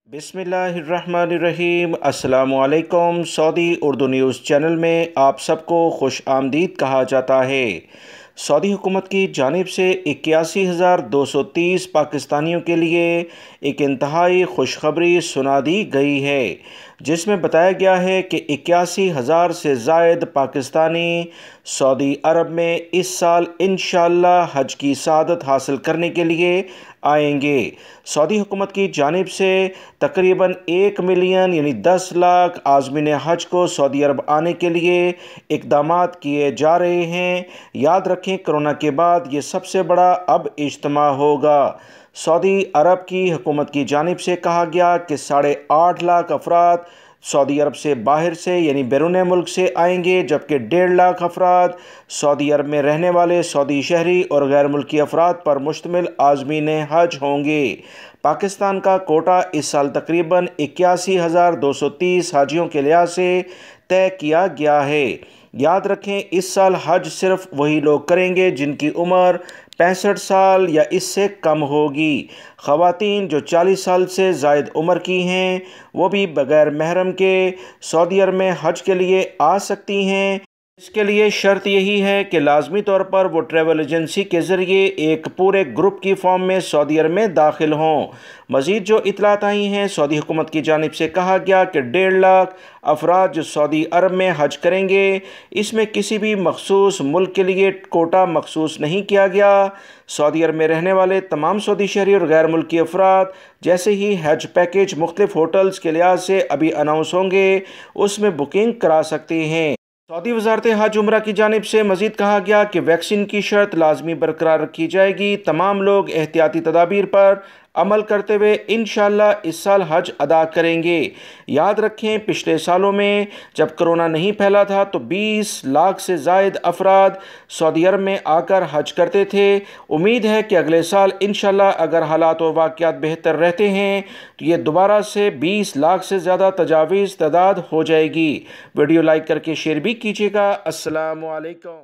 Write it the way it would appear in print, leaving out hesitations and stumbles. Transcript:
बिस्मिल्लाहिर्रहमानिर्रहीम। अस्सलामुअलैकुम। Saudi Urdu news channel में आप सबको खुश आमदीद कहा जाता है। सऊदी हुकूमत की जानिब से 81,230 पाकिस्तानियों के लिए एक इंतहाई खुशखबरी सुना दी गई है, जिसमें बताया गया है कि 81,000 से ज़ायद पाकिस्तानी सऊदी अरब में इस साल इंशाअल्लाह हज की सआदत हासिल करने के लिए आएंगे। सऊदी हुकूमत की जानिब से तकरीबन 1 मिलियन यानी 10 लाख आज़मीन हज को सऊदी अरब आने के लिए इक़दामात किए जा रहे हैं। याद रखें, कोरोना के बाद ये सबसे बड़ा अब इज्तिमा होगा। सऊदी अरब की हुकूमत की जानिब से कहा गया कि 8.5 लाख अफराद सऊदी अरब से बाहर से यानी बैरून मुल्क से आएंगे, जबकि 1.5 लाख अफराद सऊदी अरब में रहने वाले सऊदी शहरी और गैर मुल्की अफराद पर मुश्तमिल आज़मीन हज होंगे। पाकिस्तान का कोटा इस साल तकरीबन 81,230 हाजियों के लिहाज से तय किया गया है। याद रखें, इस साल हज सिर्फ वही लोग करेंगे जिनकी उम्र 65 साल या इससे कम होगी। ख़वातीन जो 40 साल से ज़ायद उम्र की हैं वो भी बग़ैर महरम के सऊदी अरब में हज के लिए आ सकती हैं। इसके लिए शर्त यही है कि लाजमी तौर पर वो ट्रैवल एजेंसी के ज़रिए एक पूरे ग्रुप की फॉर्म में सऊदी अरब में दाखिल हों। मज़ीद जो इतलात आई हैं, सऊदी हुकूमत की जानिब से कहा गया कि 1.5 लाख अफराद जो सऊदी अरब में हज करेंगे, इसमें किसी भी मखसूस मुल्क के लिए कोटा मखसूस नहीं किया गया। सऊदी अरब में रहने वाले तमाम सऊदी शहरी और गैर मुल्की अफराद जैसे ही हज पैकेज मुख्तलिफ होटल्स के लिहाज से अभी अनाउंस होंगे, उसमें बुकिंग करा सकते हैं। सऊदी वज़ारत हज उम्रा की जानिब से मज़ीद कहा गया कि वैक्सीन की शर्त लाजमी बरकरार रखी जाएगी। तमाम लोग एहतियाती तदाबीर पर अमल करते हुए इंशाअल्लाह इस साल हज अदा करेंगे। याद रखें, पिछले सालों में जब कोरोना नहीं फैला था तो 20 लाख से ज़ायद अफराद सऊदी अरब में आकर हज करते थे। उम्मीद है कि अगले साल इंशाअल्लाह अगर हालात और वाक़यात बेहतर रहते हैं तो ये दोबारा से 20 लाख से ज़्यादा तजावीज़ तादाद हो जाएगी। वीडियो लाइक करके शेयर भी कीजिएगा। अस्सलामु अलैकुम।